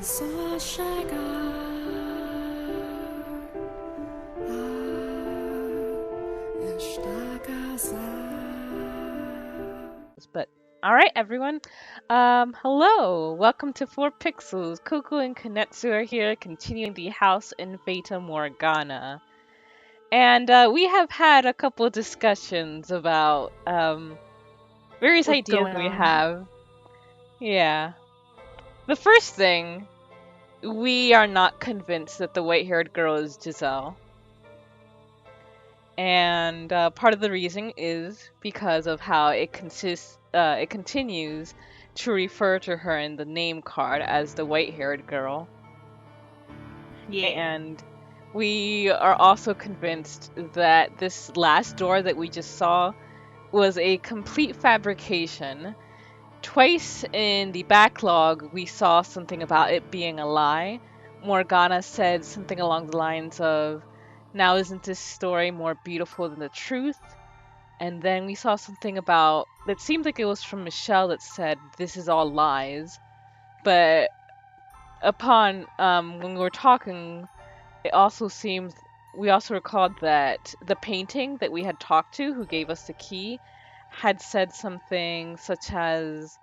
só chegar a esta casa. But all right, everyone. Hello. Welcome to 4pixels. Coco and Kanetsu are here, continuing the house in Fata Morgana. And we have had a couple of discussions about various What's ideas going we on? have. Yeah. The first thing, we are not convinced that the white-haired girl is Giselle. And part of the reason is because of how it continues to refer to her in the name card as the white-haired girl. Yeah. And we are also convinced that this last door that we just saw was a complete fabrication. Twice in the backlog, we saw something about it being a lie. Morgana said something along the lines of, "Now isn't this story more beautiful than the truth?" And then we saw something about, it seemed like it was from Michelle, that said, "This is all lies." But upon, when we were talking, it also seems, we also recalled that the painting that we had talked to, who gave us the key, had said something such as,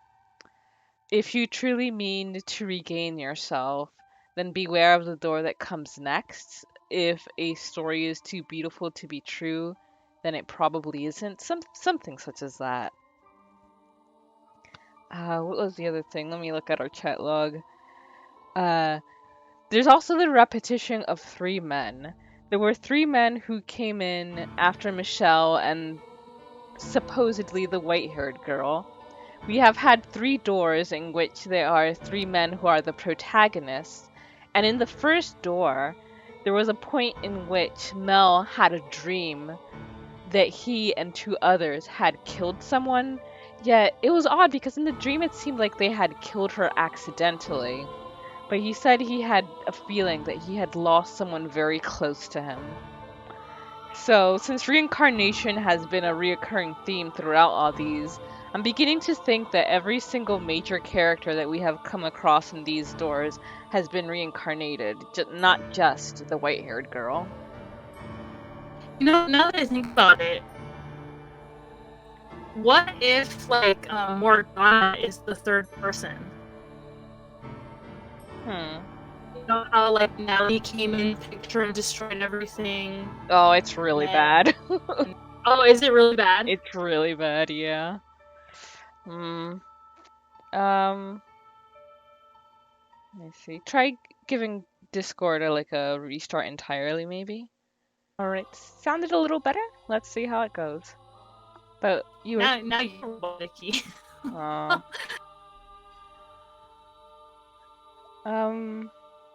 "If you truly mean to regain yourself, then beware of the door that comes next. If a story is too beautiful to be true, then it probably isn't." Something such as that. What was the other thing? Let me look at our chat log. There's also the repetition of three men. There were three men who came in after Michelle and supposedly the white-haired girl. We have had three doors in which there are three men who are the protagonists, and in the first door, there was a point in which Mel had a dream that he and two others had killed someone, yet it was odd because in the dream it seemed like they had killed her accidentally. But he said he had a feeling that he had lost someone very close to him. So, since reincarnation has been a reoccurring theme throughout all these, I'm beginning to think that every single major character that we have come across in these doors has been reincarnated, not just the white-haired girl. You know, now that I think about it, what if, like, Morgana is the third person? You know how, like, Nellie came in the picture and destroyed everything? Oh, it's really bad. Oh, is it really bad? It's really bad, yeah. Um, let me see. Try giving Discord a restart entirely, maybe. Alright, sounded a little better. Let's see how it goes. But you were... Now you're robotic-y.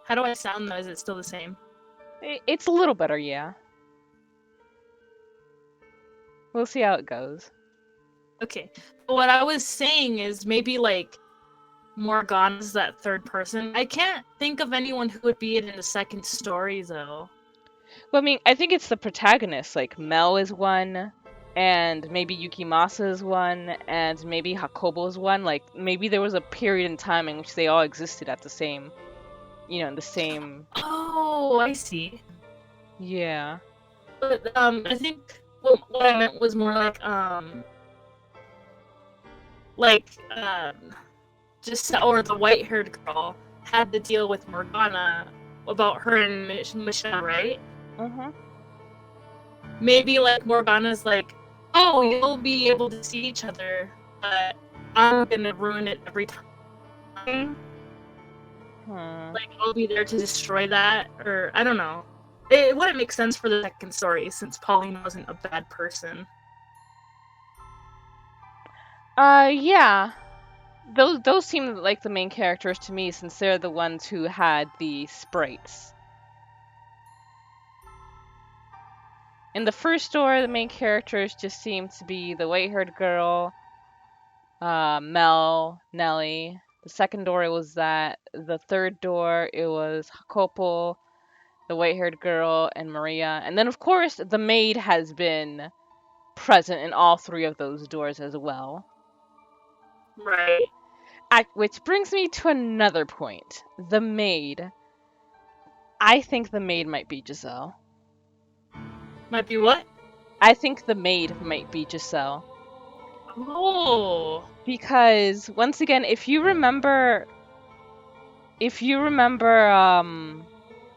How do I sound though? Is it still the same? It's a little better, yeah. We'll see how it goes. Okay. But what I was saying is maybe, like, Morgana's that third person. I can't think of anyone who would be it in the second story, though. Well, I mean, I think it's the protagonist. Like, Mel is one, and maybe Yukimasa is one, and maybe Hakobo is one. Like, maybe there was a period in time in which they all existed at the same, in the same... Oh, I see. Yeah. But, I think what I meant was more like, just, or the white-haired girl had to deal with Morgana about her and Michelle, right? Maybe, like, Morgana's like, "Oh, you'll be able to see each other, but I'm gonna ruin it every time. Like, I'll be there to destroy that," or I don't know. It wouldn't make sense for the second story since Pauline wasn't a bad person. Yeah. Those seem like the main characters to me, since they're the ones who had the sprites. In the first door, the main characters just seem to be the white-haired girl, Mel, Nellie. The second door, it was that. The third door, it was Hakopo, the white-haired girl, and Maria. And then, of course, the maid has been present in all three of those doors as well. Right. Which brings me to another point. The maid. I think the maid might be Giselle. Might be what? I think the maid might be Giselle. Oh. Because once again, if you remember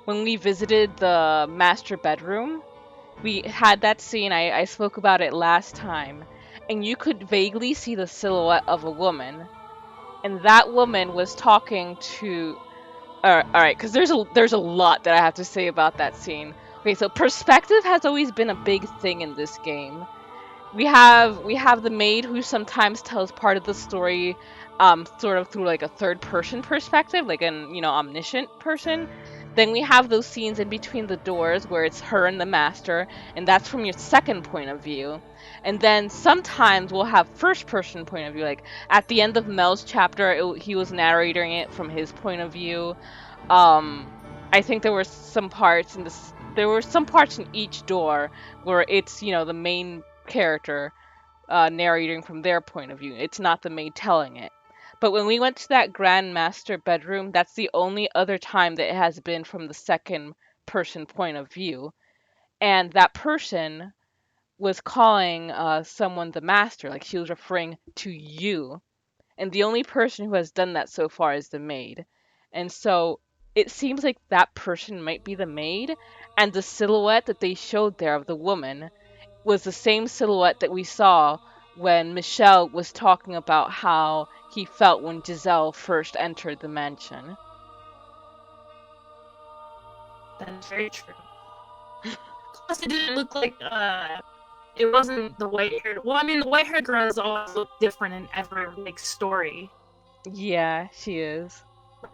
when we visited the master bedroom, we had that scene, I spoke about it last time, and you could vaguely see the silhouette of a woman. And that woman was talking to all right, because there's a lot that I have to say about that scene. Okay, so perspective has always been a big thing in this game. We have the maid who sometimes tells part of the story sort of through like a third person perspective, like an omniscient person. Then we have those scenes in between the doors where it's her and the master, and that's from your second point of view. And then sometimes we'll have first person point of view, like at the end of Mel's chapter he was narrating it from his point of view. I think there were some parts in each door where it's the main character narrating from their point of view. It's not the maid telling it. But when we went to that Grand Master bedroom, that's the only other time that it has been from the second person point of view. And that person was calling someone the master, like she was referring to you. And the only person who has done that so far is the maid. And so it seems like that person might be the maid, and the silhouette that they showed there of the woman was the same silhouette that we saw when Michel was talking about how he felt when Giselle first entered the mansion. That is very true. Plus, it didn't look like it wasn't the white haired. Well, I mean, the white haired girls always look different in every like story. Yeah, she is.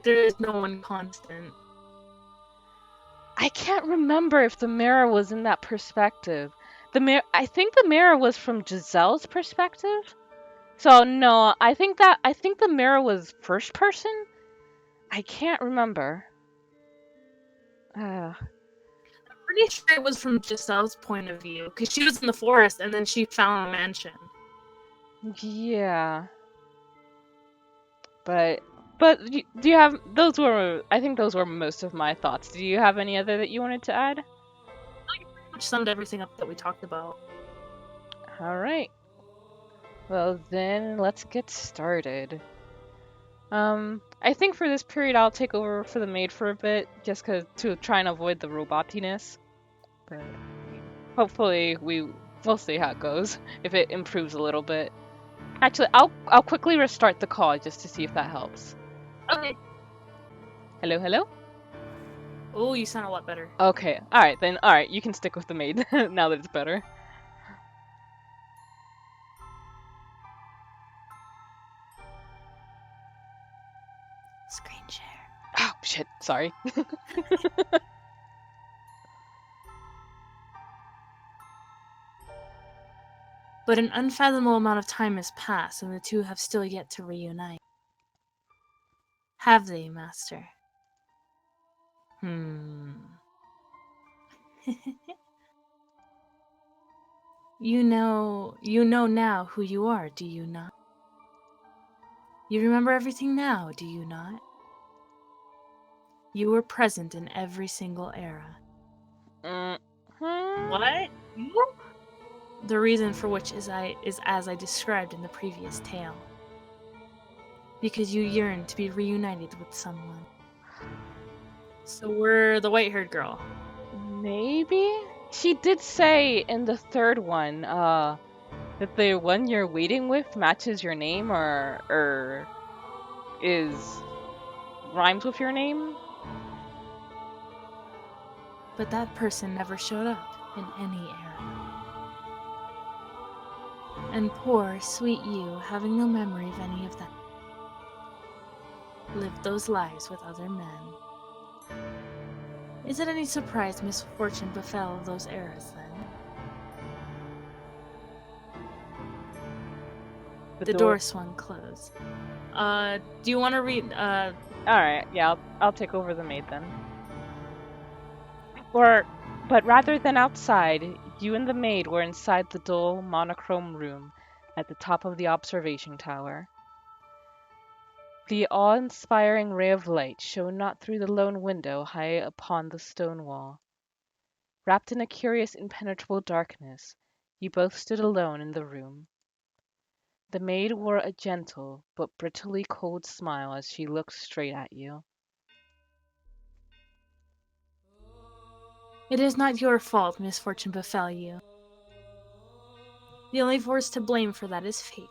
There is no one constant. I can't remember if the mirror was in that perspective. I think the mirror was from Giselle's perspective. So no, I think the mirror was first person. I can't remember. I'm pretty sure it was from Giselle's point of view because she was in the forest and then she found a mansion. Yeah. But do you have those were I think those were most of my thoughts. Do you have any other that you wanted to add? I pretty much summed everything up that we talked about. All right. Well, then let's get started. I think for this period I'll take over for the maid for a bit, just to try and avoid the robotiness. But hopefully we'll see how it goes. If it improves a little bit. Actually, I'll quickly restart the call just to see if that helps. Okay. Hello, hello? Oh, you sound a lot better. Okay. Alright, then. Alright, you can stick with the maid now that it's better. Screen share. Oh, shit. Sorry. But an unfathomable amount of time has passed, and the two have still yet to reunite. Have they, Master? You know now who you are, do you not? You remember everything now, do you not? You were present in every single era. What? The reason for which is as I described in the previous tale. Because you yearn to be reunited with someone. So we're the white-haired girl. Maybe? She did say in the third one, that the one you're waiting with matches your name or rhymes with your name. But that person never showed up in any era. And poor, sweet you, having no memory of any of that, lived those lives with other men. Is it any surprise misfortune befell those eras then? The door swung closed. Do you want to read? Alright, yeah, I'll take over the maid then. But rather than outside, you and the maid were inside the dull, monochrome room at the top of the observation tower. The awe-inspiring ray of light shone not through the lone window high upon the stone wall. Wrapped in a curious impenetrable darkness, you both stood alone in the room. The maid wore a gentle but brittlely cold smile as she looked straight at you. It is not your fault misfortune befell you. The only force to blame for that is fate.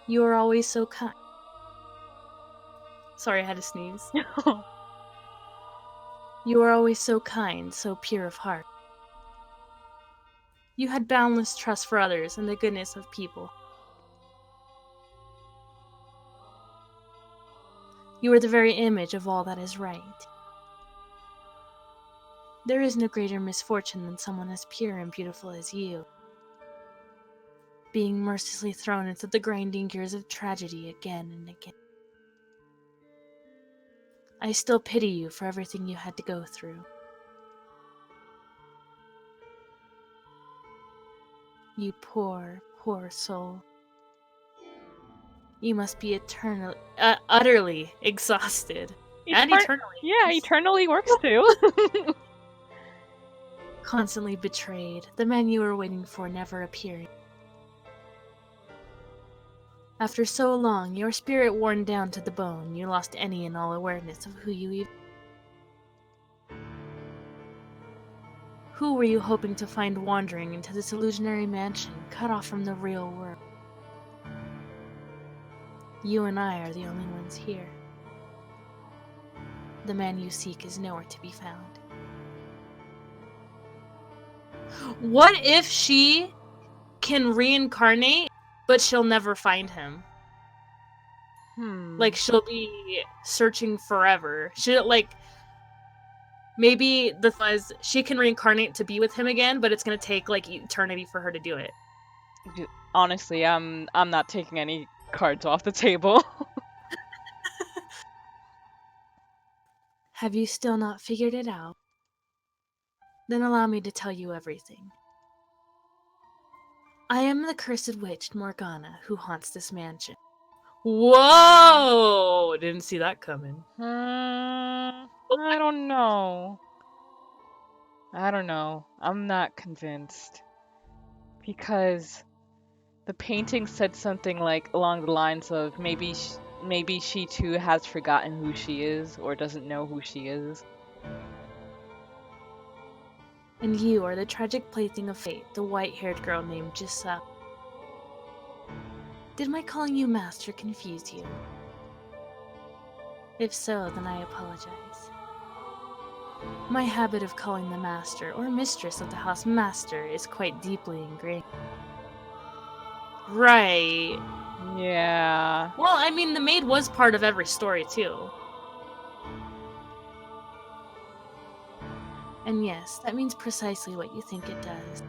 You are always so kind. Sorry, I had to sneeze. You are always so kind, so pure of heart. You had boundless trust for others and the goodness of people. You are the very image of all that is right. There is no greater misfortune than someone as pure and beautiful as you, being mercilessly thrown into the grinding gears of tragedy again and again. I still pity you for everything you had to go through. You poor, poor soul. You must be utterly exhausted. And eternally. Yeah, eternally works too. Constantly betrayed. The man you were waiting for never appearing. After so long, your spirit worn down to the bone, you lost any and all awareness of who you even. Who were you hoping to find wandering into this illusionary mansion, cut off from the real world? You and I are the only ones here. The man you seek is nowhere to be found. What if she can reincarnate, but she'll never find him? Like, she'll be searching forever. Maybe the thing is, she can reincarnate to be with him again, but it's gonna take, like, eternity for her to do it. Honestly, I'm not taking any cards off the table. Have you still not figured it out? Then allow me to tell you everything. I am the cursed witch Morgana who haunts this mansion. Whoa! Didn't see that coming. I don't know. I'm not convinced. Because the painting said something like along the lines of maybe she too has forgotten who she is or doesn't know who she is. And you are the tragic plaything of fate, the white-haired girl named Giuseppe. Did my calling you master confuse you? If so, then I apologize. My habit of calling the master or mistress of the house master is quite deeply ingrained. Right. Yeah. Well, I mean, the maid was part of every story, too. And yes, that means precisely what you think it does.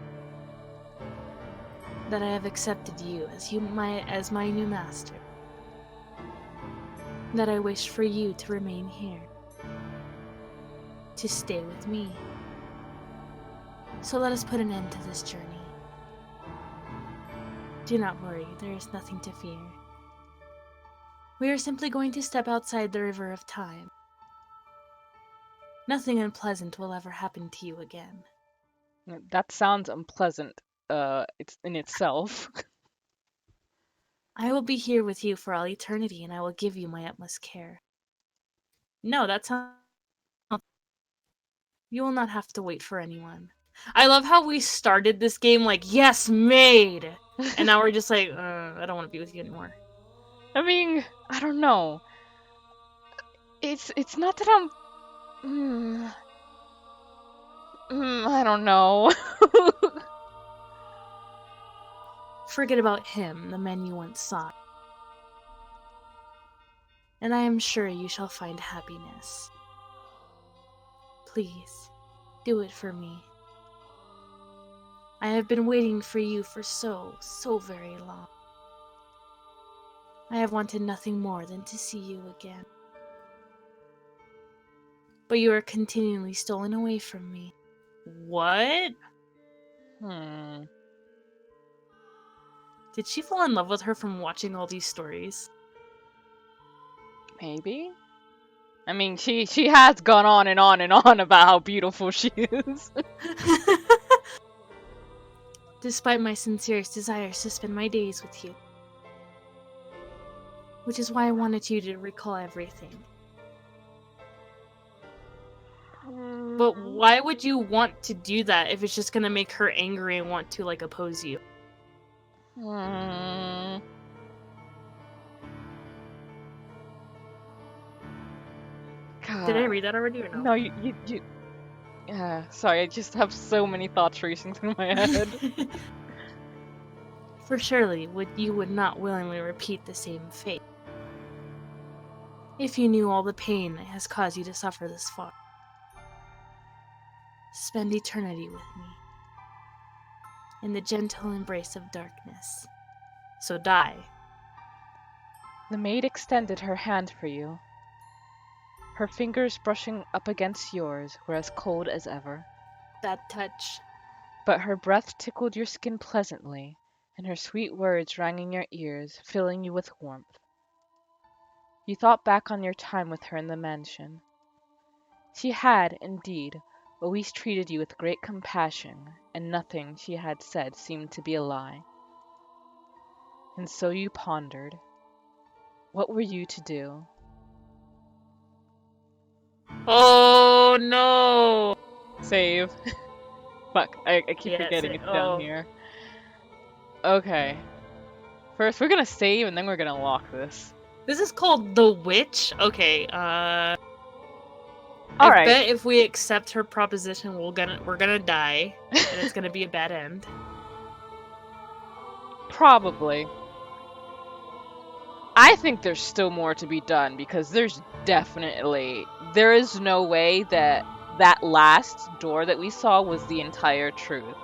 That I have accepted you as my new master. That I wish for you to remain here. To stay with me. So let us put an end to this journey. Do not worry, there is nothing to fear. We are simply going to step outside the river of time. Nothing unpleasant will ever happen to you again. That sounds unpleasant, it's in itself. I will be here with you for all eternity, and I will give you my utmost care. No, that sounds... You will not have to wait for anyone. I love how we started this game like, yes, maid! And now we're just like, I don't want to be with you anymore. I mean, I don't know. It's not that I'm... I don't know. Forget about him, the man you once sought. And I am sure you shall find happiness. Please, do it for me. I have been waiting for you for so very long. I have wanted nothing more than to see you again. But you are continually stolen away from me. What? Did she fall in love with her from watching all these stories? Maybe. I mean, she has gone on and on and on about how beautiful she is. Despite my sincerest desires to spend my days with you. Which is why I wanted you to recall everything. But why would you want to do that if it's just gonna make her angry and want to, like, oppose you? Hmm. Did I read that already or no? No, you. Sorry, I just have so many thoughts racing through my head. For surely you would not willingly repeat the same fate. If you knew all the pain it has caused you to suffer this far. Spend eternity with me. In the gentle embrace of darkness. So die. The maid extended her hand for you. Her fingers brushing up against yours were as cold as ever. That touch. But her breath tickled your skin pleasantly, and her sweet words rang in your ears, filling you with warmth. You thought back on your time with her in the mansion. She had, indeed, always treated you with great compassion, and nothing she had said seemed to be a lie. And so you pondered. What were you to do? Oh no! Save. Fuck, I keep forgetting it's down here. Okay. First, we're gonna save, and then we're gonna lock this. This is called The Witch? Okay, I Alright. bet if we accept her proposition, we're gonna die, and it's gonna be a bad end. Probably. I think there's still more to be done, because there is no way that last door that we saw was the entire truth.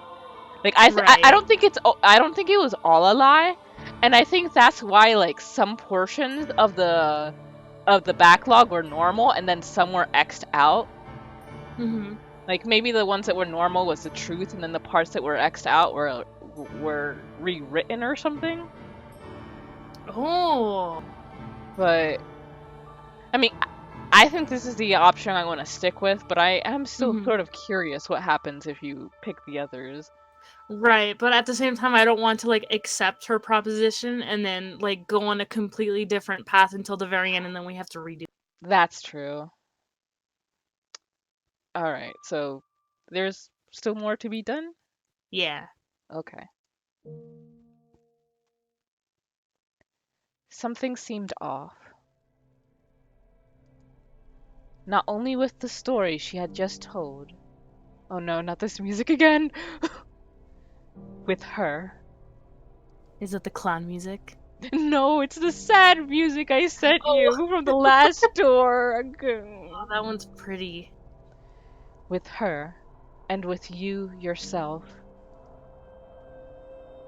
Like, I don't think it was all a lie, and I think that's why, like, some portions of the backlog were normal, and then some were X'd out. Mm-hmm. Like, maybe the ones that were normal was the truth, and then the parts that were X'd out were rewritten or something. Oh. But, I mean, I think this is the option I want to stick with, but I am still sort of curious what happens if you pick the others. Right, but at the same time, I don't want to, like, accept her proposition and then, like, go on a completely different path until the very end, and then we have to redo. That's true. Alright, so there's still more to be done? Yeah. Okay. Something seemed off. Not only with the story she had just told. Oh no, not this music again! With her. Is it the clown music? No, it's the sad music I sent you from the last door. Oh, that one's pretty. With her, and with you yourself.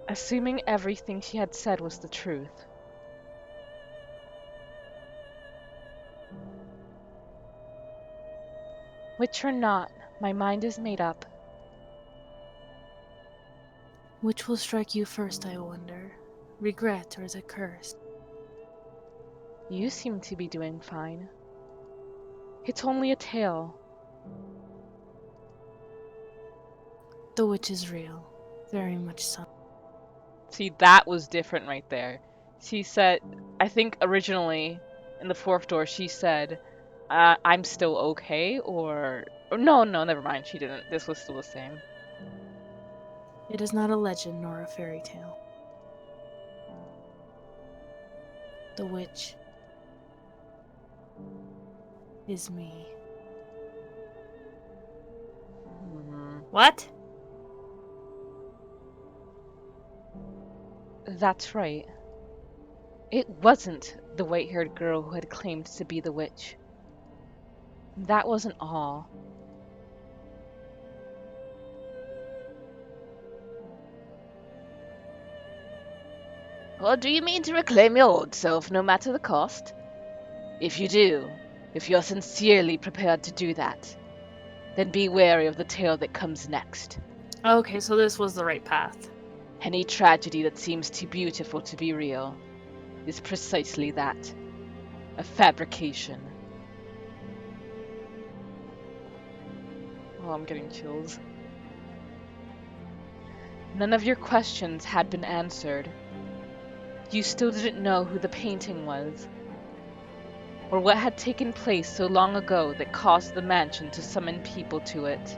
Assuming everything she had said was the truth. Which or not, my mind is made up. Which will strike you first, I wonder? Regret or the curse? You seem to be doing fine. It's only a tale. The witch is real. Very much so. See, that was different right there. She said, I think originally in the fourth door she said, I'm still okay, or no, never mind, she didn't. This was still the same. It is not a legend nor a fairy tale. The witch is me. What? That's right. It wasn't the white-haired girl who had claimed to be the witch. That wasn't all. Or do you mean to reclaim your old self no matter the cost? If you do, if you're sincerely prepared to do that, then be wary of the tale that comes next. Okay, so this was the right path. Any tragedy that seems too beautiful to be real is precisely that, a fabrication. Oh, I'm getting chills. None of your questions had been answered. You still didn't know who the painting was, or what had taken place so long ago that caused the mansion to summon people to it.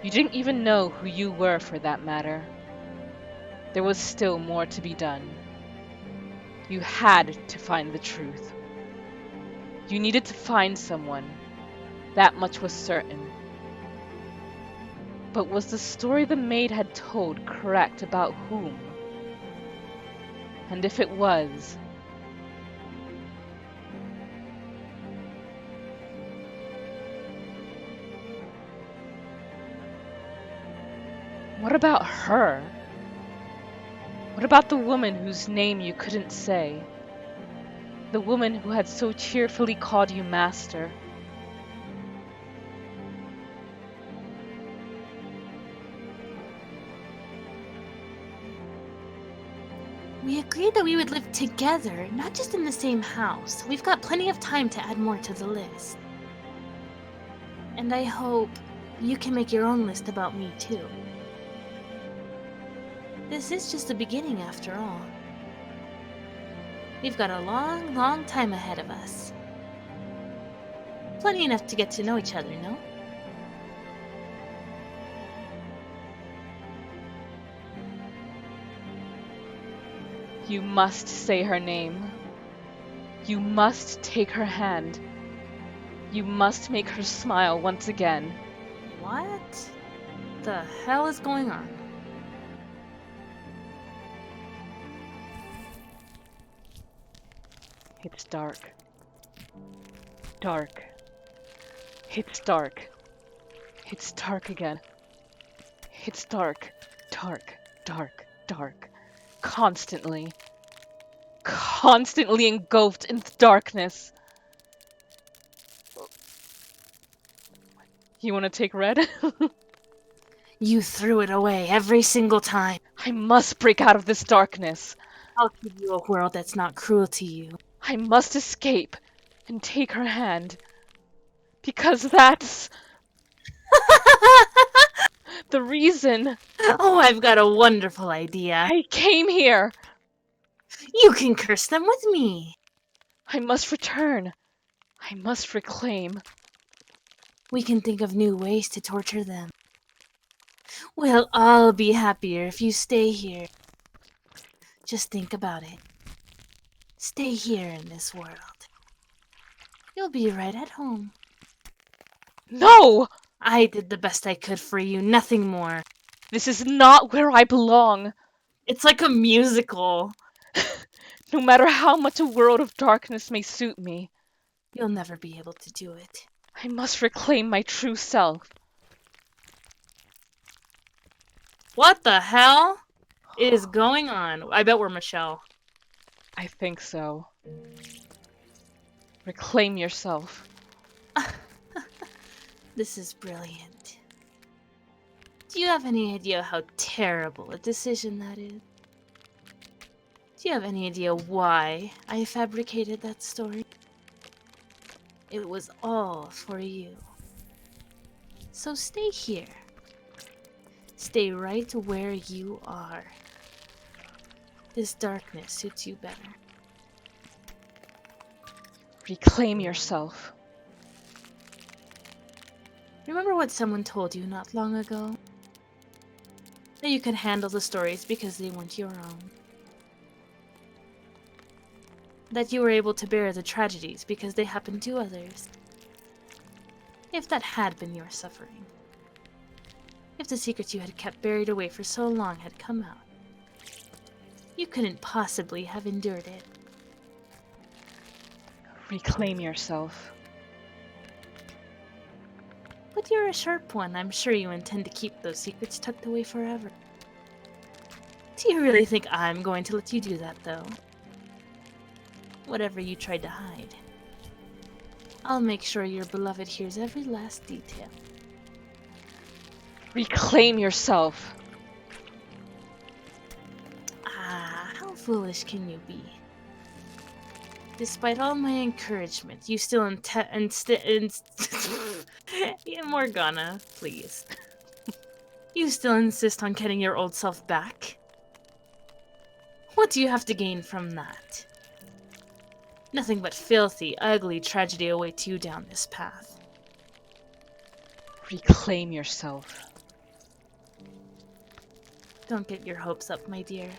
You didn't even know who you were, for that matter. There was still more to be done. You had to find the truth. You needed to find someone. That much was certain. But was the story the maid had told correct about whom? And if it was, what about her? What about the woman whose name you couldn't say? The woman who had so cheerfully called you master? We agreed that we would live together, not just in the same house. We've got plenty of time to add more to the list. And I hope you can make your own list about me, too. This is just the beginning, after all. We've got a long, long time ahead of us. Plenty enough to get to know each other, no? You must say her name. You must take her hand. You must make her smile once again. What the hell is going on? It's dark. Dark. It's dark. It's dark again. It's dark. Dark. Dark. Dark. Constantly. Constantly engulfed in darkness. You want to take red? You threw it away every single time. I must break out of this darkness. I'll give you a world that's not cruel to you. I must escape and take her hand. Because that's the reason Oh, I've got a wonderful idea. I came here. You can curse them with me. I must return. I must reclaim. We can think of new ways to torture them. We'll all be happier if you stay here. Just think about it. Stay here in this world. You'll be right at home. No! I did the best I could for you, nothing more. This is not where I belong. It's like a musical. No matter how much a world of darkness may suit me, You'll never be able to do it. I must reclaim my true self. What the hell is going on? I bet we're Michelle. I think so. Reclaim yourself. This is brilliant. Do you have any idea how terrible a decision that is? Do you have any idea why I fabricated that story? It was all for you. So stay here. Stay right where you are. This darkness suits you better. Reclaim yourself. Remember what someone told you not long ago? That you could handle the stories because they weren't your own. That you were able to bear the tragedies because they happened to others. If that had been your suffering. If the secrets you had kept buried away for so long had come out. You couldn't possibly have endured it. Reclaim yourself. But you're a sharp one. I'm sure you intend to keep those secrets tucked away forever. Do you really think I'm going to let you do that, though? Whatever you tried to hide. I'll make sure your beloved hears every last detail. Reclaim yourself. foolish can you be? Despite all my encouragement, you still Yeah, Morgana, please. You still insist on getting your old self back? What do you have to gain from that? Nothing but filthy, ugly tragedy awaits you down this path. Reclaim yourself. Don't get your hopes up, my dear.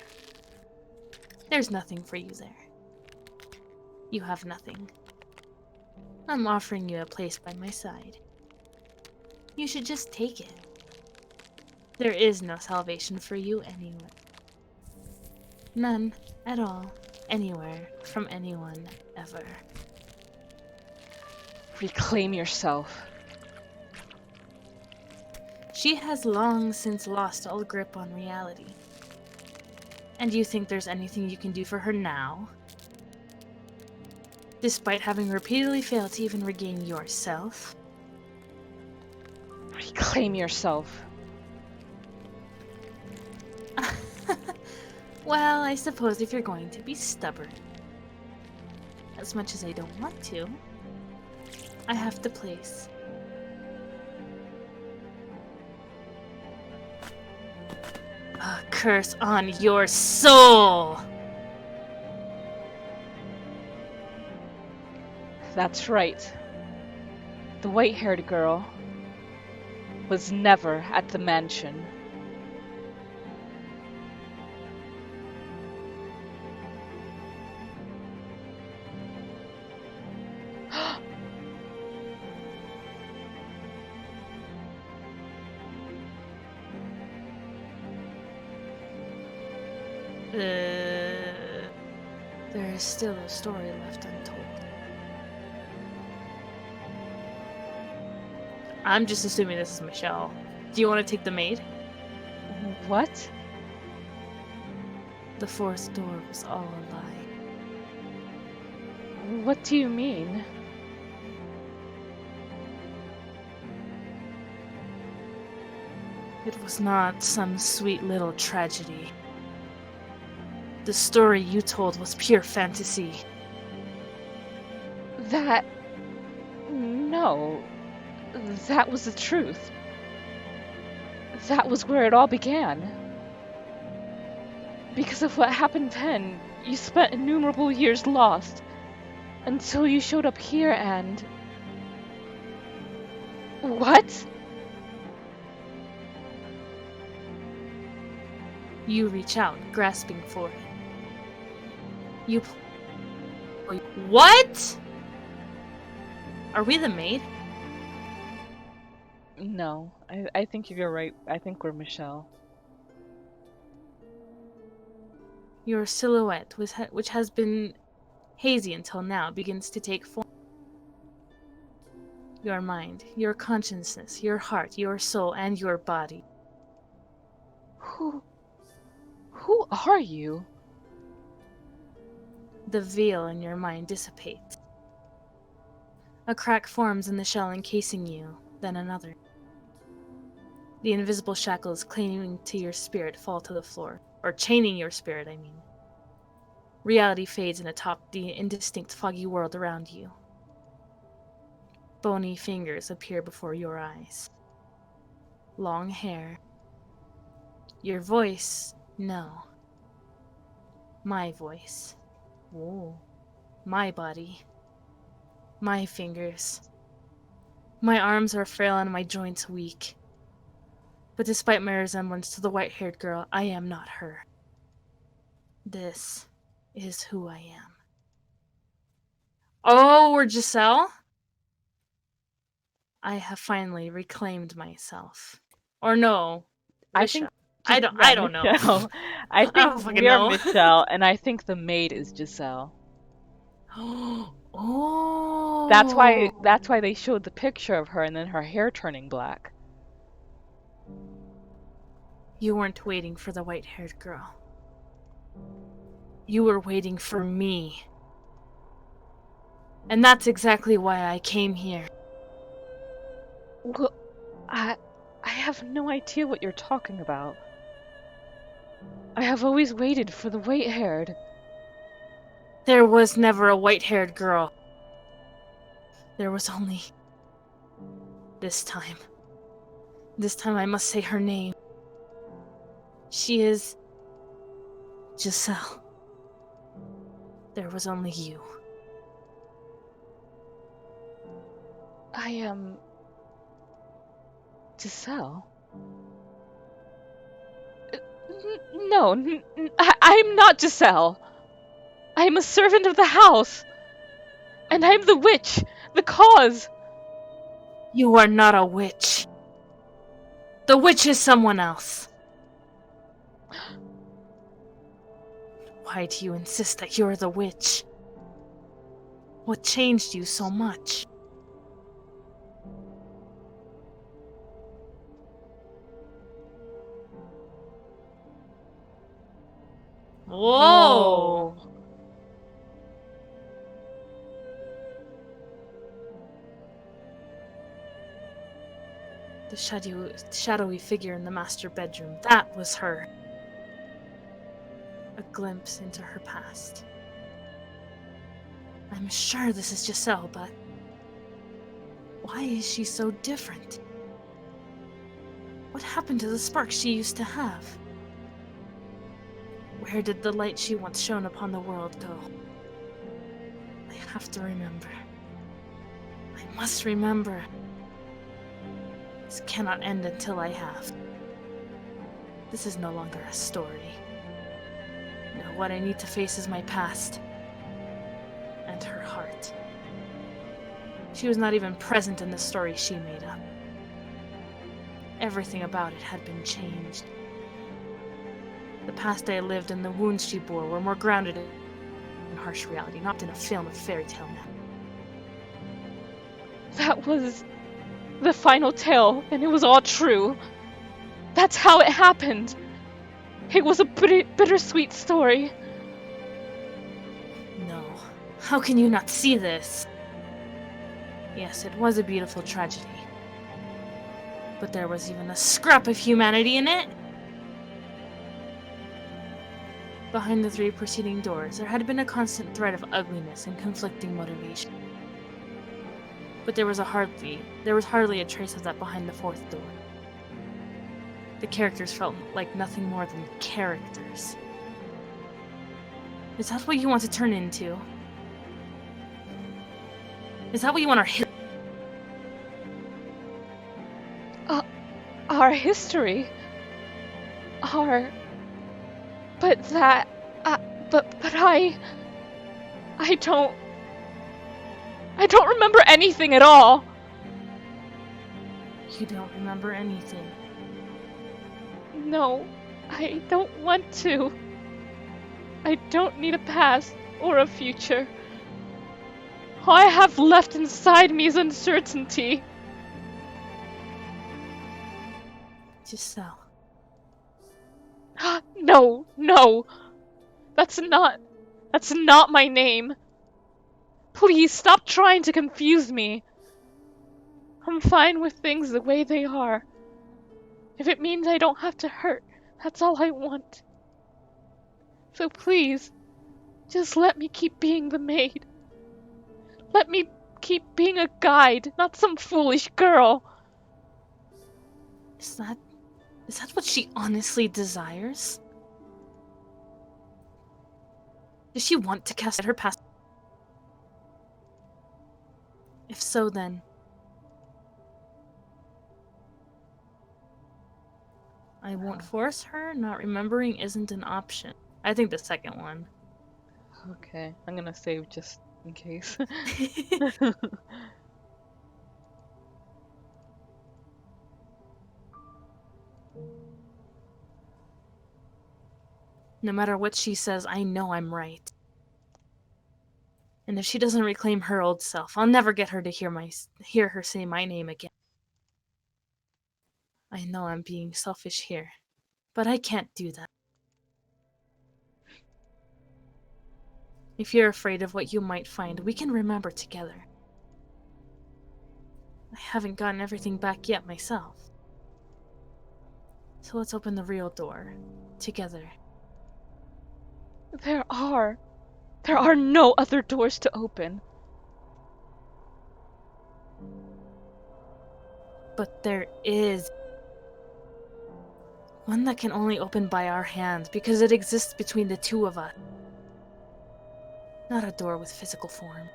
There's nothing for you there. You have nothing. I'm offering you a place by my side. You should just take it. There is no salvation for you anywhere. None at all, anywhere, from anyone, ever. Reclaim yourself. She has long since lost all grip on reality. And you think there's anything you can do for her now? Despite having repeatedly failed to even regain yourself? Reclaim yourself. Well, I suppose if you're going to be stubborn. As much as I don't want to, I have to place. A curse on your soul! That's right. The white-haired girl was never at the mansion. There is still a story left untold. I'm just assuming this is Michelle. Do you want to take the maid? What? The fourth door was all a lie. What do you mean? It was not some sweet little tragedy. The story you told was pure fantasy. No. That was the truth. That was where it all began. Because of what happened then, you spent innumerable years lost. Until you showed up here and... What? You reach out, grasping for it. You... What? Are we the maid? No, I think you're right. I think we're Michelle. Your silhouette, which has been hazy until now, begins to take form. Your mind, your consciousness, your heart, your soul, and your body. Who are you? The veil in your mind dissipates. A crack forms in the shell encasing you, then another. The invisible shackles clinging to your spirit fall to the floor. Or chaining your spirit, I mean. Reality fades in atop the indistinct foggy world around you. Bony fingers appear before your eyes. Long hair. Your voice, no. My voice. Whoa. My body. My fingers. My arms are frail and my joints weak. But despite my resemblance to the white-haired girl, I am not her. This is who I am. Oh, we're Giselle? I have finally reclaimed myself. Or no, I Michelle. think I don't know. Michelle. I I think don't fucking we are know. Michelle, and I think the maid is Giselle. Oh. That's why they showed the picture of her and then her hair turning black. You weren't waiting for the white-haired girl. You were waiting for me. And that's exactly why I came here. Well, I have no idea what you're talking about. I have always waited for the white-haired. There was never a white-haired girl. There was only... this time. This time I must say her name. She is... Giselle. There was only you. I am... Giselle? No, I'm not Giselle. I am a servant of the house. And I'm the witch, the cause. You are not a witch. The witch is someone else. Why do you insist that you're the witch? What changed you so much? Whoa! The shadowy figure in the master bedroom, that was her. A glimpse into her past. I'm sure this is Giselle, but why is she so different? What happened to the spark she used to have? Where did the light she once shone upon the world go? I have to remember. I must remember. This cannot end until I have. This is no longer a story. No, what I need to face is my past. And her heart. She was not even present in the story she made up. Everything about it had been changed. The past I lived and the wounds she bore were more grounded in harsh reality, not in a film of fairy tale magic. That was the final tale, and it was all true. That's how it happened. It was a bittersweet story. No. How can you not see this? Yes, it was a beautiful tragedy. But there was even a scrap of humanity in it. Behind the 3 preceding doors, there had been a constant thread of ugliness and conflicting motivation. But there was hardly a trace of that behind the 4th door. The characters felt like nothing more than characters. Is that what you want to turn into? Is that what you want our Our history. But that... but I don't remember anything at all. You don't remember anything. No, I don't want to. I don't need a past or a future. All I have left inside me is uncertainty. Giselle. No. That's not my name. Please stop trying to confuse me. I'm fine with things the way they are. If it means I don't have to hurt, that's all I want. So please, just let me keep being the maid. Let me keep being a guide, not some foolish girl. Is that what she honestly desires? Does she want to cast her past? If so, then I won't force her. Not remembering isn't an option. I think the second one. Okay, I'm gonna save just in case. No matter what she says, I know I'm right. And if she doesn't reclaim her old self, I'll never get her to hear her say my name again. I know I'm being selfish here, but I can't do that. If you're afraid of what you might find, we can remember together. I haven't gotten everything back yet myself. So let's open the real door, together. There are. There are no other doors to open. But there is. One that can only open by our hands because it exists between the two of us. Not a door with physical form.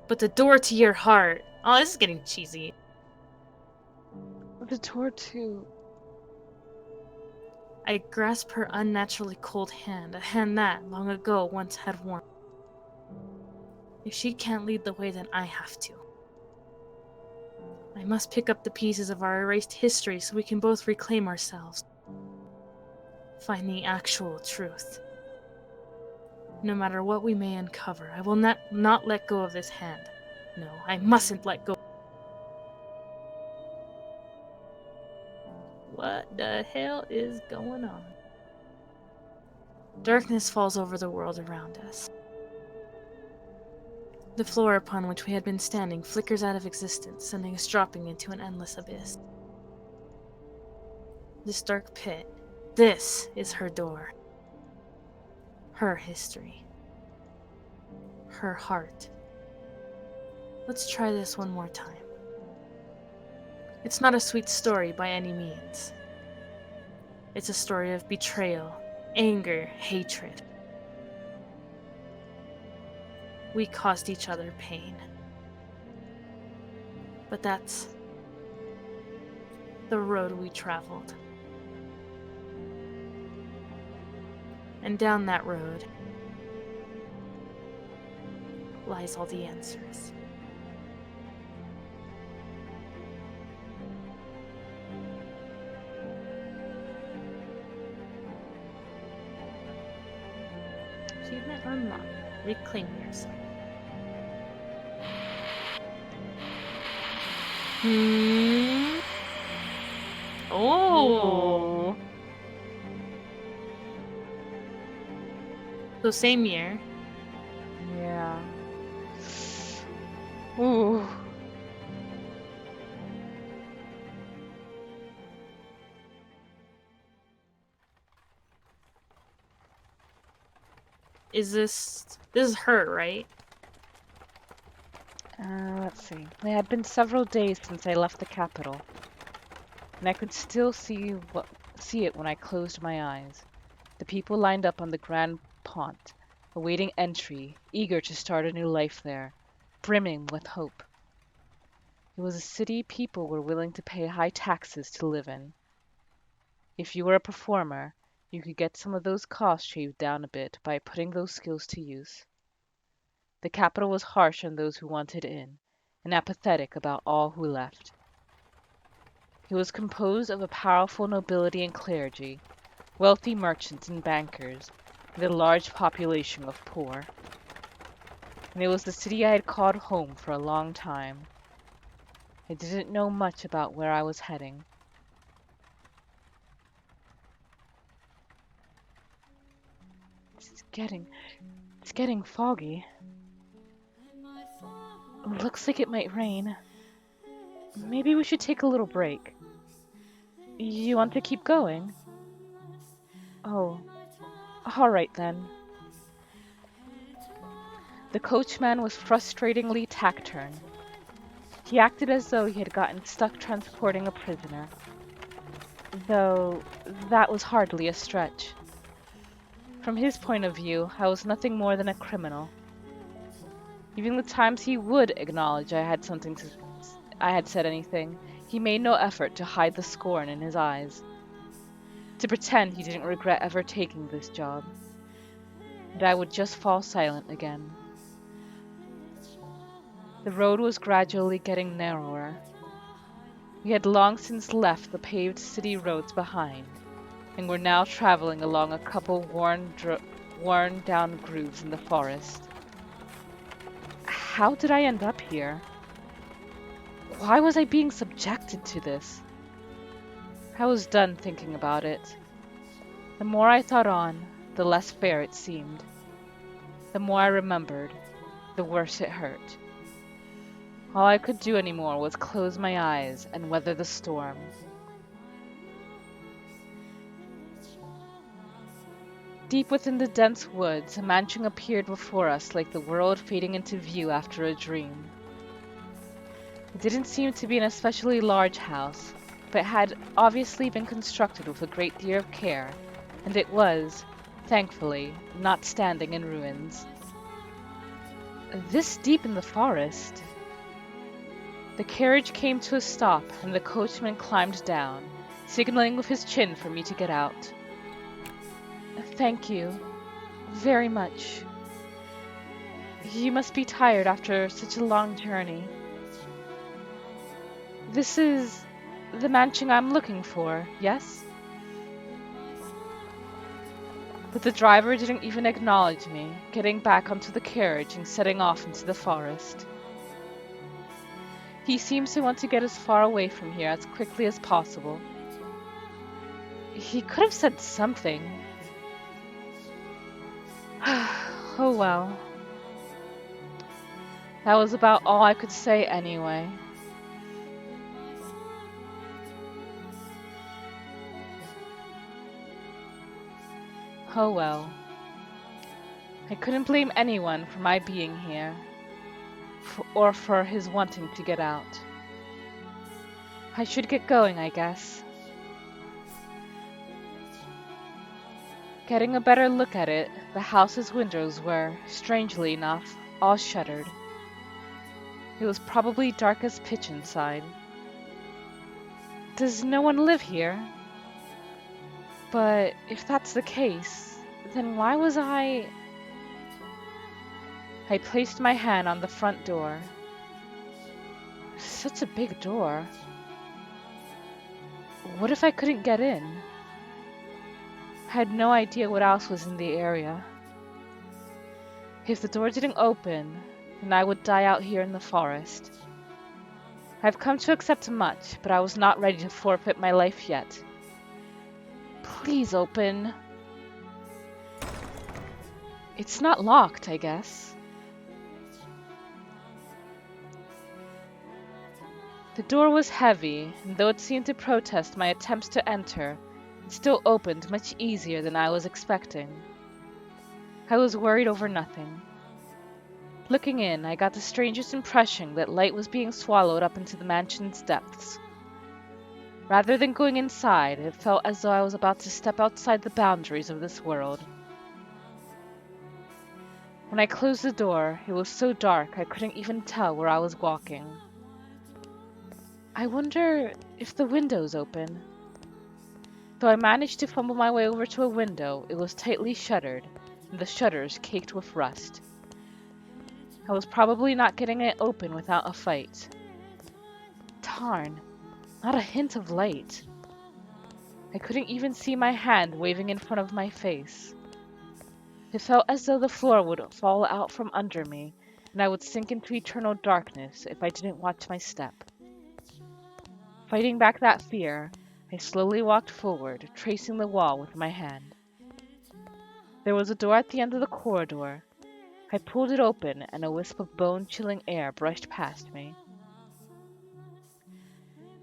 But the door to your heart. Oh, this is getting cheesy. The door to... I grasp her unnaturally cold hand, a hand that, long ago, once had warmth. If she can't lead the way, then I have to. I must pick up the pieces of our erased history so we can both reclaim ourselves. Find the actual truth. No matter what we may uncover, I will not let go of this hand. No, I mustn't let go. What the hell is going on? Darkness falls over the world around us. The floor upon which we had been standing flickers out of existence, sending us dropping into an endless abyss. This dark pit, this is her door. Her history. Her heart. Let's try this one more time. It's not a sweet story by any means. It's a story of betrayal, anger, hatred. We caused each other pain. But that's the road we traveled. And down that road lies all the answers. Achievement unlocked. Reclaim yourself. Oh. So same year. Yeah. Ooh. This is her, right? Let's see. It had been several days since I left the capital, and I could still see it when I closed my eyes. The people lined up on the Grand Pont, awaiting entry, eager to start a new life there, brimming with hope. It was a city people were willing to pay high taxes to live in. If you were a performer, you could get some of those costs shaved down a bit by putting those skills to use. The capital was harsh on those who wanted in, and apathetic about all who left. It was composed of a powerful nobility and clergy, wealthy merchants and bankers, with a large population of poor. And it was the city I had called home for a long time. I didn't know much about where I was heading. It's getting foggy. Looks like it might rain. Maybe we should take a little break. You want to keep going? Oh, all right then. The coachman was frustratingly taciturn. He acted as though he had gotten stuck transporting a prisoner. Though that was hardly a stretch. From his point of view, I was nothing more than a criminal. Even the times he would acknowledge I had said anything, he made no effort to hide the scorn in his eyes, to pretend he didn't regret ever taking this job. And I would just fall silent again. The road was gradually getting narrower. We had long since left the paved city roads behind, and were now traveling along a couple worn down grooves in the forest. How did I end up here? Why was I being subjected to this? I was done thinking about it. The more I thought on, the less fair it seemed. The more I remembered, the worse it hurt. All I could do anymore was close my eyes and weather the storm. Deep within the dense woods, a mansion appeared before us like the world fading into view after a dream. It didn't seem to be an especially large house, but had obviously been constructed with a great deal of care, and it was, thankfully, not standing in ruins. This deep in the forest? The carriage came to a stop, and the coachman climbed down, signaling with his chin for me to get out. Thank you, very much. You must be tired after such a long journey. This is the mansion I'm looking for, yes? But the driver didn't even acknowledge me, getting back onto the carriage and setting off into the forest. He seems to want to get as far away from here as quickly as possible. He could have said something. Oh well. That was about all I could say anyway. Oh well. I couldn't blame anyone for my being here, or for his wanting to get out. I should get going, I guess. Getting a better look at it, the house's windows were, strangely enough, all shuttered. It was probably dark as pitch inside. Does no one live here? But if that's the case, then why was I placed my hand on the front door. Such a big door. What if I couldn't get in? I had no idea what else was in the area. If the door didn't open, then I would die out here in the forest. I've come to accept much, but I was not ready to forfeit my life yet. Please open. It's not locked, I guess. The door was heavy, and though it seemed to protest my attempts to enter, it still opened much easier than I was expecting. I was worried over nothing. Looking in, I got the strangest impression that light was being swallowed up into the mansion's depths. Rather than going inside, it felt as though I was about to step outside the boundaries of this world. When I closed the door, it was so dark I couldn't even tell where I was walking. I wonder if the window's open. Though I managed to fumble my way over to a window, it was tightly shuttered, and the shutters caked with rust. I was probably not getting it open without a fight. Darn, not a hint of light. I couldn't even see my hand waving in front of my face. It felt as though the floor would fall out from under me, and I would sink into eternal darkness if I didn't watch my step. Fighting back that fear, I slowly walked forward, tracing the wall with my hand. There was a door at the end of the corridor. I pulled it open, and a wisp of bone-chilling air brushed past me.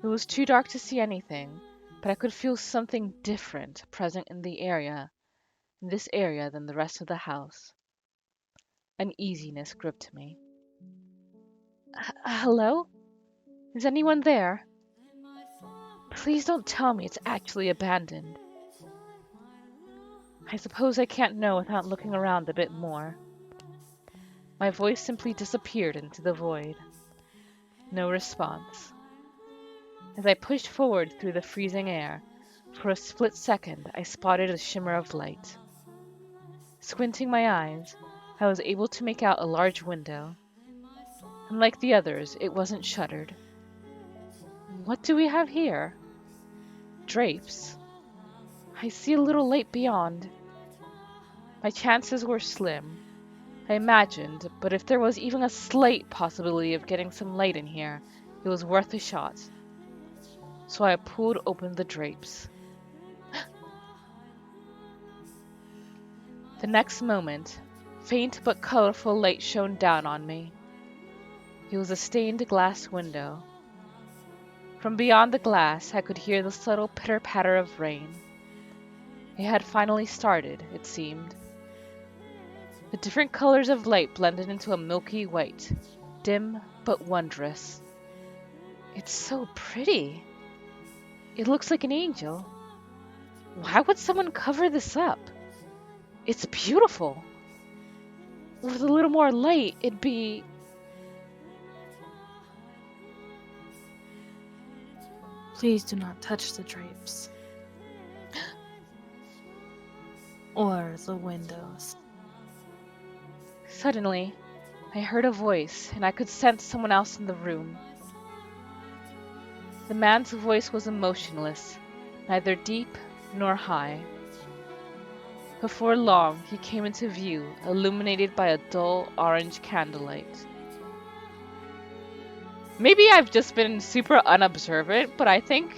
It was too dark to see anything, but I could feel something different present in this area than the rest of the house. Uneasiness gripped me. Hello? Is anyone there? Please don't tell me it's actually abandoned. I suppose I can't know without looking around a bit more. My voice simply disappeared into the void. No response. As I pushed forward through the freezing air, for a split second I spotted a shimmer of light. Squinting my eyes, I was able to make out a large window. Unlike the others, it wasn't shuttered. What do we have here? Drapes. I see a little light beyond. My chances were slim, I imagined, but if there was even a slight possibility of getting some light in here, it was worth a shot. So I pulled open the drapes. The next moment, faint but colorful light shone down on me. It was a stained glass window. From beyond the glass, I could hear the subtle pitter-patter of rain. It had finally started, it seemed. The different colors of light blended into a milky white, dim but wondrous. It's so pretty. It looks like an angel. Why would someone cover this up? It's beautiful. With a little more light, it'd be... Please do not touch the drapes. Or the windows. Suddenly, I heard a voice, and I could sense someone else in the room. The man's voice was emotionless, neither deep nor high. Before long, he came into view, illuminated by a dull orange candlelight. Maybe I've just been super unobservant, but I think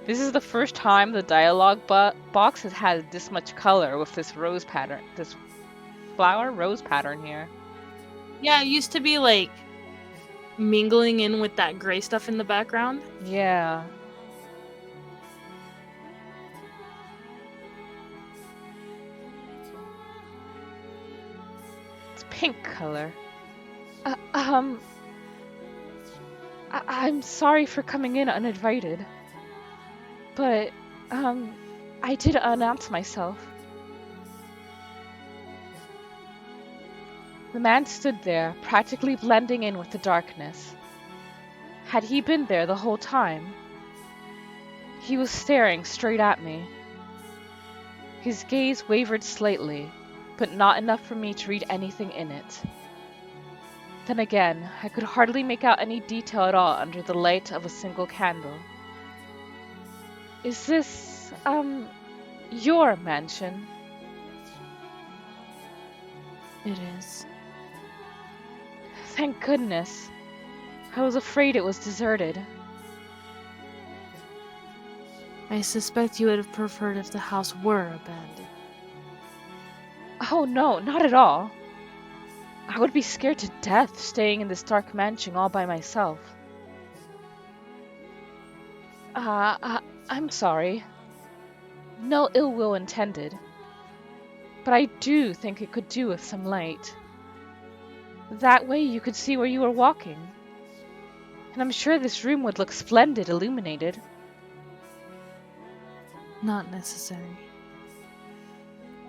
this is the first time the dialogue box has had this much color with this rose pattern, this flower rose pattern here. Yeah, it used to be like mingling in with that gray stuff in the background. Yeah. It's pink color. I'm sorry for coming in uninvited, but, I did announce myself. The man stood there, practically blending in with the darkness. Had he been there the whole time? He was staring straight at me. His gaze wavered slightly, but not enough for me to read anything in it. Then again, I could hardly make out any detail at all under the light of a single candle. Is this, your mansion? It is. Thank goodness. I was afraid it was deserted. I suspect you would have preferred if the house were abandoned. Oh no, not at all. I would be scared to death staying in this dark mansion all by myself. I'm sorry. No ill will intended. But I do think it could do with some light. That way you could see where you were walking. And I'm sure this room would look splendid illuminated. Not necessary.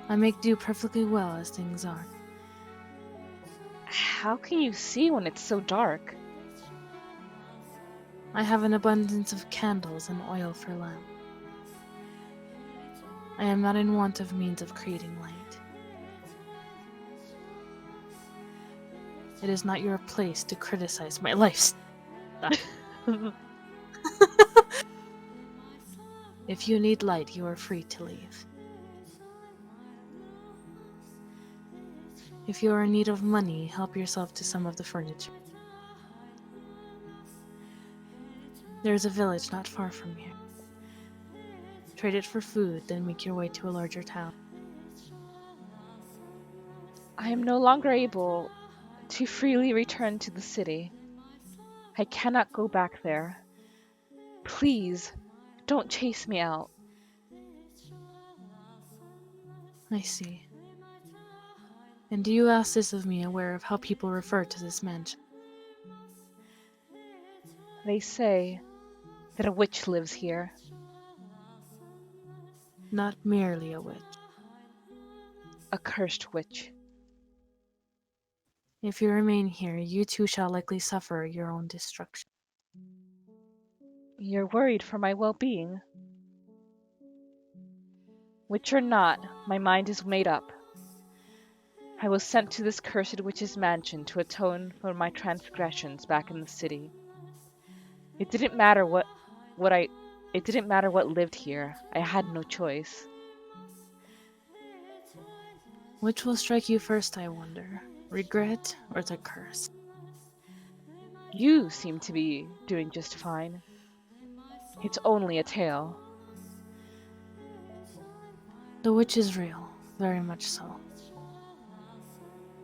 I make do perfectly well as things are. How can you see when it's so dark? I have an abundance of candles and oil for lamp. I am not in want of means of creating light. It is not your place to criticize my lifestyle. If you need light, you are free to leave. If you are in need of money, help yourself to some of the furniture. There is a village not far from here. Trade it for food, then make your way to a larger town. I am no longer able to freely return to the city. I cannot go back there. Please, don't chase me out. I see. And do you ask this of me aware of how people refer to this mansion? They say that a witch lives here. Not merely a witch. A cursed witch. If you remain here, you too shall likely suffer your own destruction. You're worried for my well-being. Witch or not, my mind is made up. I was sent to this cursed witch's mansion to atone for my transgressions back in the city. It didn't matter what lived here. I had no choice. Which will strike you first, I wonder? Regret or the curse? You seem to be doing just fine. It's only a tale. The witch is real, very much so.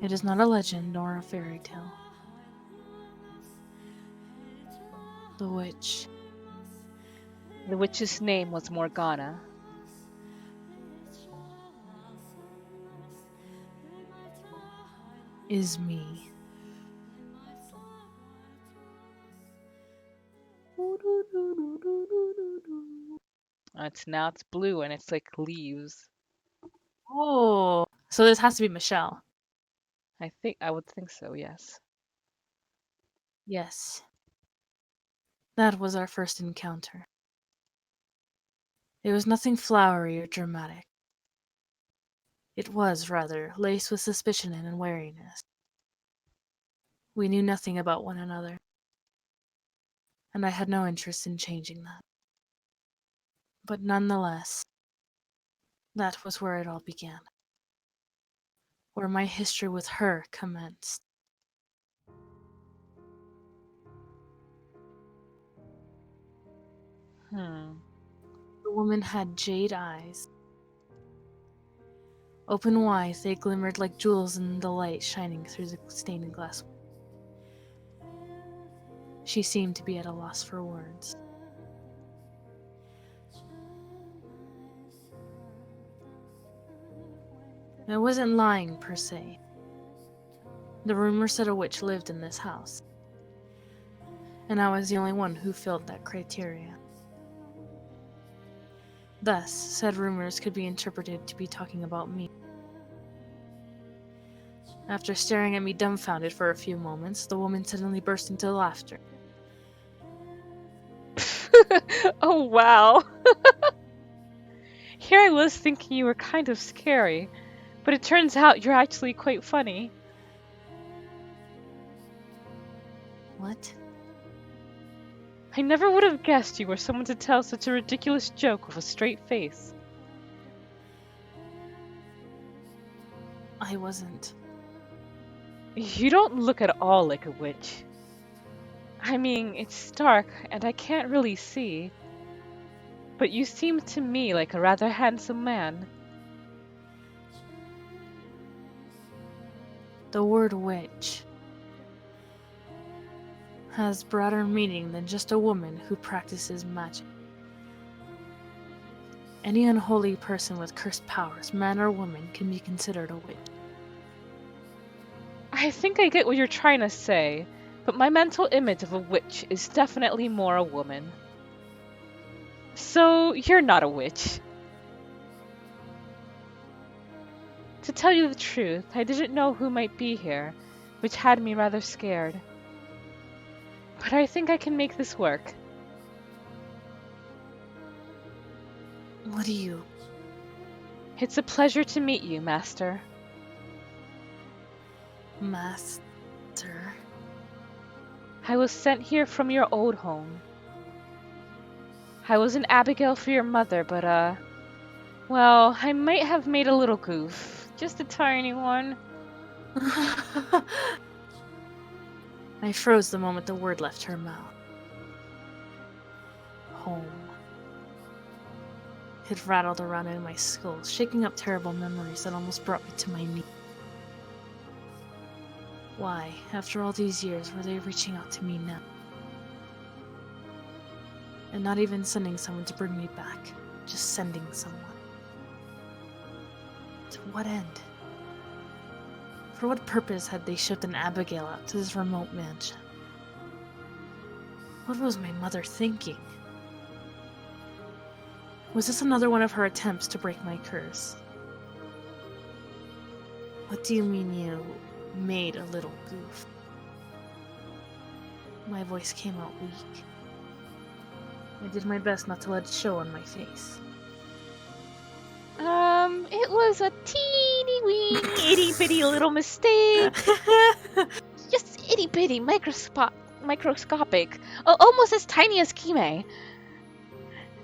It is not a legend nor a fairy tale. The witch. The witch's name was Morgana. is me. It's blue and it's like leaves. Oh, so this has to be Michelle. I would think so, yes. Yes. That was our first encounter. It was nothing flowery or dramatic. It was, rather, laced with suspicion and unwariness. We knew nothing about one another, and I had no interest in changing that. But nonetheless, that was where it all began. Where my history with her commenced. Hmm. The woman had jade eyes. Open wide, they glimmered like jewels in the light shining through the stained glass. She seemed to be at a loss for words. I wasn't lying, per se. The rumor said a witch lived in this house, and I was the only one who filled that criteria. Thus, said rumors could be interpreted to be talking about me. After staring at me dumbfounded for a few moments, the woman suddenly burst into laughter. Oh, wow. Here I was thinking you were kind of scary, but it turns out you're actually quite funny. What? I never would have guessed you were someone to tell such a ridiculous joke with a straight face. I wasn't. You don't look at all like a witch. I mean, it's dark and I can't really see, but you seem to me like a rather handsome man. The word witch has broader meaning than just a woman who practices magic. Any unholy person with cursed powers, man or woman, can be considered a witch. I think I get what you're trying to say, but my mental image of a witch is definitely more a woman. So, you're not a witch. To tell you the truth, I didn't know who might be here, which had me rather scared. But I think I can make this work. What do you... It's a pleasure to meet you, Master. Master? I was sent here from your old home. I was an Abigail for your mother, but, well, I might have made a little goof. Just a tiny one. I froze the moment the word left her mouth. Home. It rattled around in my skull, shaking up terrible memories that almost brought me to my knees. Why, after all these years, were they reaching out to me now? And not even sending someone to bring me back, just sending someone. To what end? For what purpose had they shipped an Abigail out to this remote mansion? What was my mother thinking? Was this another one of her attempts to break my curse? What do you mean you made a little goof? My voice came out weak. I did my best not to let it show on my face. It was a teeny weeny itty bitty little mistake. Just itty bitty microscopic. Almost as tiny as Kime.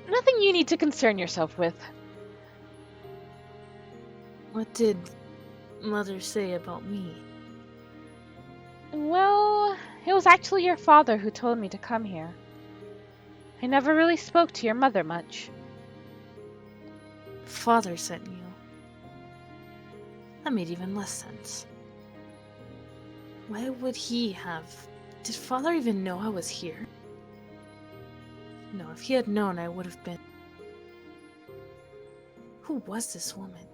Nothing you need to concern yourself with. What did Mother say about me? Well, it was actually your father who told me to come here. I never really spoke to your mother much. Father sent you. That made even less sense. Why would he have... Did Father even know I was here? No, if he had known, I would have been... Who was this woman?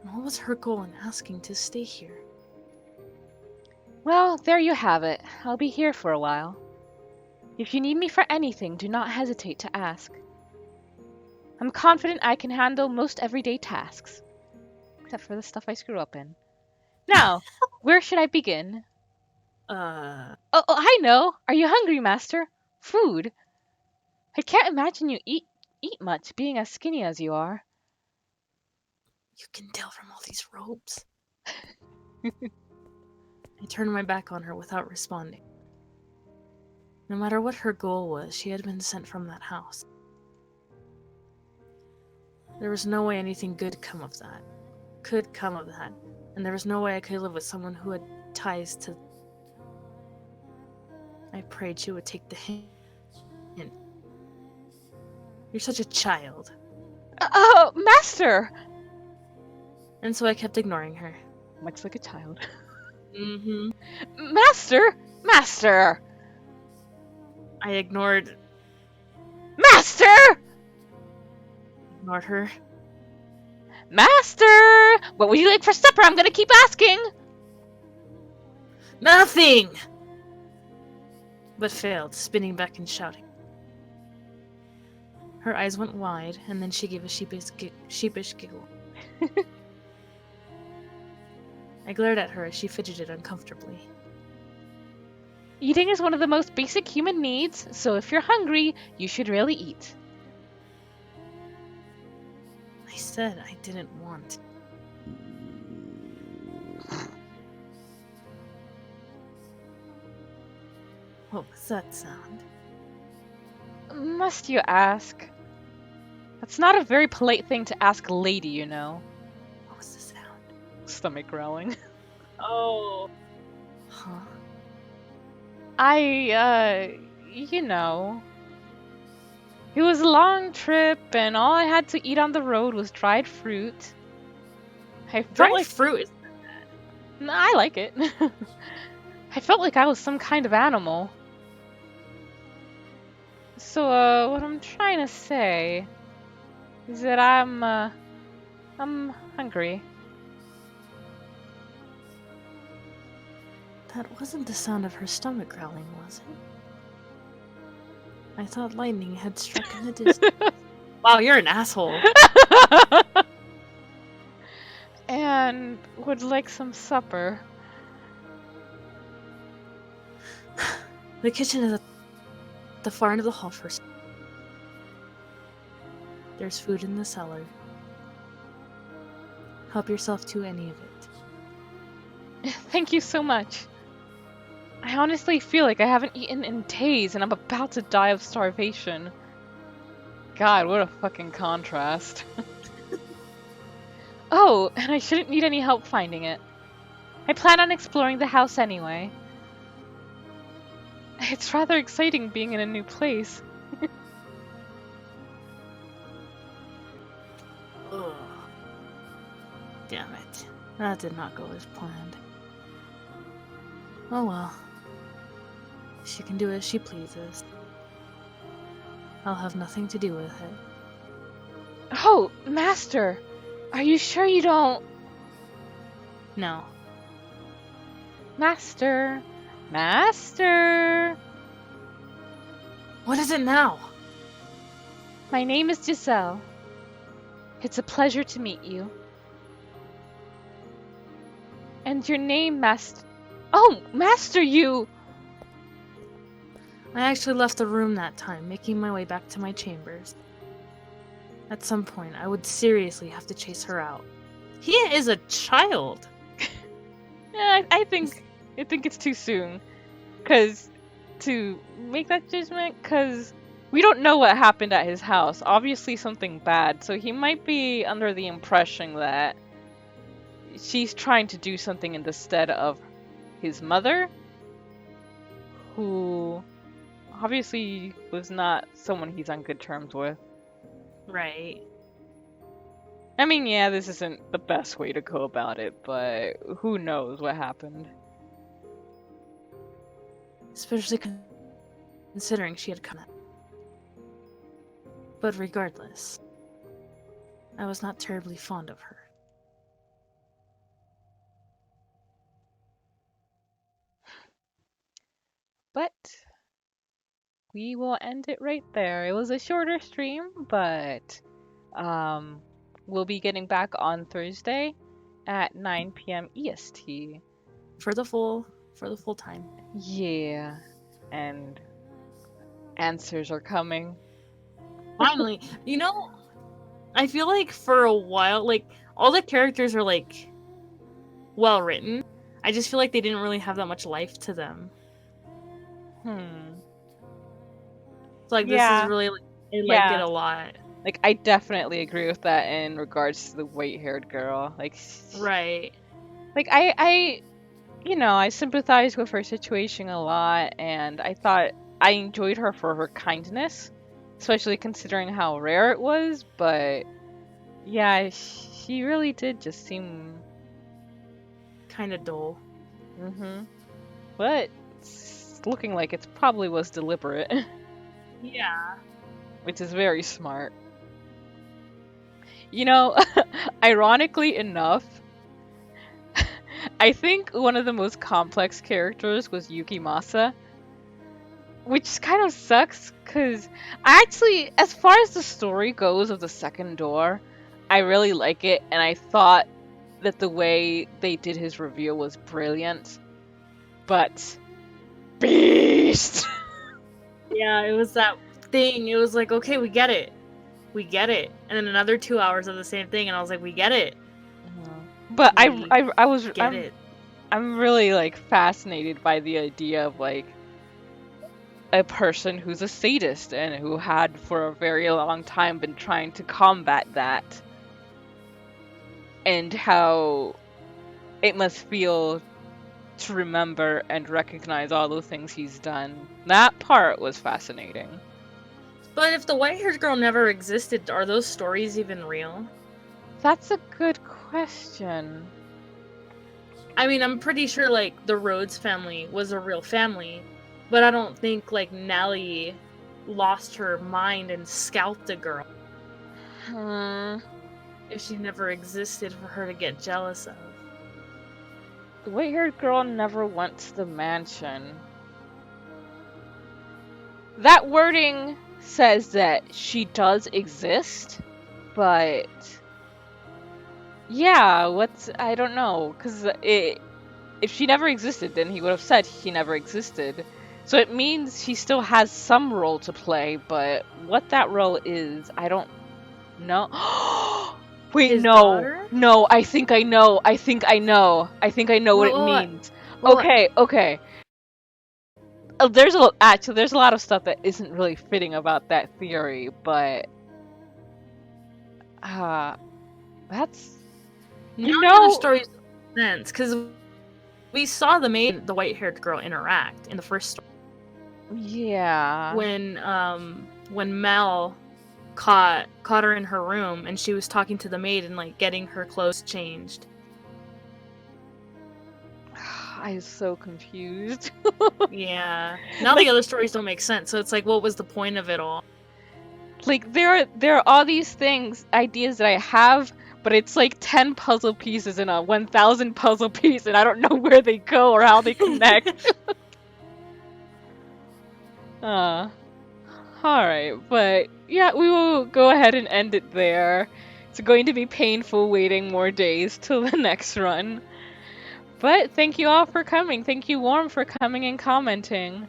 What was her goal in asking to stay here? Well, there you have it. I'll be here for a while. If you need me for anything, do not hesitate to ask. I'm confident I can handle most everyday tasks. Except for the stuff I screw up in. Now, where should I begin? Oh, I know! Are you hungry, Master? Food! I can't imagine you eat much, being as skinny as you are. You can tell from all these robes. I turned my back on her without responding. No matter what her goal was, she had been sent from that house. There was no way anything good could come of that. And there was no way I could live with someone who had ties to... I prayed she would take the hint. You're such a child. Oh, Master! And so I kept ignoring her. Much like a child. Mm-hmm. Master! Master! I ignored Master! her. Master! What would you like for supper? I'm gonna keep asking! Nothing! But failed, spinning back and shouting. Her eyes went wide, and then she gave a sheepish giggle. I glared at her as she fidgeted uncomfortably. Eating is one of the most basic human needs, so if you're hungry, you should really eat. I said I didn't want. What was that sound? Must you ask? That's not a very polite thing to ask a lady, you know. What was the sound? Stomach growling. Oh. Huh? You know. It was a long trip, and all I had to eat on the road was dried fruit. Dried fruit is I like it. I felt like I was some kind of animal. So, what I'm trying to say is that I'm hungry. That wasn't the sound of her stomach growling, was it? I thought lightning had struck in the distance. Wow, you're an asshole. And would like some supper. The kitchen is at the far end of the hall first. There's food in the cellar. Help yourself to any of it. Thank you so much. I honestly feel like I haven't eaten in days and I'm about to die of starvation. God, what a fucking contrast. Oh, and I shouldn't need any help finding it. I plan on exploring the house anyway. It's rather exciting being in a new place. Ugh. Damn it. That did not go as planned. Oh well. She can do as she pleases. I'll have nothing to do with it. Oh, Master! Are you sure you don't... No. Master! Master! What is it now? My name is Giselle. It's a pleasure to meet you. And your name, Master... Oh, Master, you... I actually left the room that time, making my way back to my chambers. At some point, I would seriously have to chase her out. He is a child! Yeah, I think it's too soon. To make that judgment, because we don't know what happened at his house. Obviously something bad, so he might be under the impression that she's trying to do something in the stead of his mother, who obviously was not someone he's on good terms with. Right. I mean, yeah, this isn't the best way to go about it, but who knows what happened. Especially considering she had come out. But regardless, I was not terribly fond of her. But we will end it right there. It was a shorter stream, but um, we'll be getting back on Thursday at 9 p.m. EST. For the full time. Yeah, and answers are coming. Finally. I feel like for a while, like, all the characters are, like, well written. I just feel like they didn't really have that much life to them. So, like, this is really, like, I like it a lot. Like, I definitely agree with that in regards to the white-haired girl. Like, Right. Like, I sympathized with her situation a lot, and I thought I enjoyed her for her kindness, especially considering how rare it was, but yeah, she really did just seem kind of dull. But it's looking like it probably was deliberate. Yeah. Which is very smart. Ironically enough, I think one of the most complex characters was Yukimasa. Which kind of sucks, because as far as the story goes of the second door, I really like it, and I thought that the way they did his reveal was brilliant. But beast! Yeah, it was that thing. It was like, okay, we get it. We get it. And then another 2 hours of the same thing, and I was like, we get it. But I'm really, like, fascinated by the idea of, like, a person who's a sadist and who had for a very long time been trying to combat that, and how it must feel to remember and recognize all the things he's done. That part was fascinating. But if the white-haired girl never existed, are those stories even real? That's a good question. I mean, I'm pretty sure, like, the Rhodes family was a real family, but I don't think, like, Nellie lost her mind and scalped a girl. If she never existed for her to get jealous of. The white-haired girl never went to the mansion. That wording says that she does exist, but yeah, I don't know, because if she never existed, then he would have said he never existed. So it means he still has some role to play, but what that role is, I don't know. Wait, His daughter? No, I think I know what it means. Okay. There's a lot of stuff that isn't really fitting about that theory, but that's the stories make sense, because we saw the white-haired girl interact in the first story. Yeah. When Mel caught her in her room and she was talking to the maid and, like, getting her clothes changed. I was so confused. Yeah. Now the other stories don't make sense, so it's like, what was the point of it all? Like, there are all these ideas that I have, but it's like 10 puzzle pieces in a 1,000 puzzle piece, and I don't know where they go or how they connect. Alright, but yeah, we will go ahead and end it there. It's going to be painful waiting more days till the next run. But thank you all for coming. Thank you, Warm, for coming and commenting.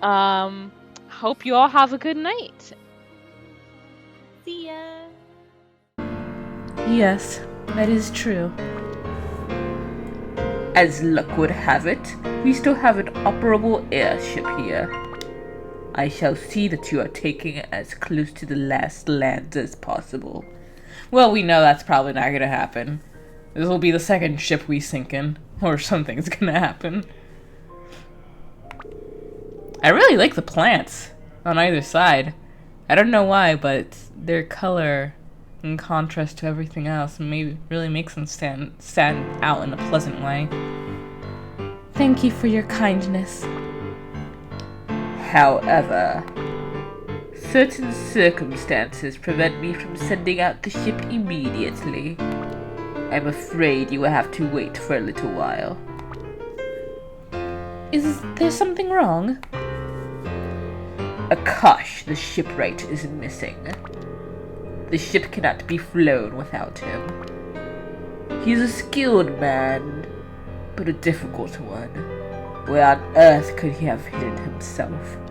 Hope you all have a good night. See ya! Yes, that is true. As luck would have it, we still have an operable airship here. I shall see that you are taking it as close to the last land as possible. Well, we know that's probably not gonna happen. This will be the second ship we sink in, or something's gonna happen. I really like the plants on either side. I don't know why, but their color in contrast to everything else really makes them stand out in a pleasant way. Thank you for your kindness. However, certain circumstances prevent me from sending out the ship immediately. I'm afraid you will have to wait for a little while. Is there something wrong? Akash, the shipwright, is missing. The ship cannot be flown without him. He is a skilled man, but a difficult one. Where on earth could he have hidden himself?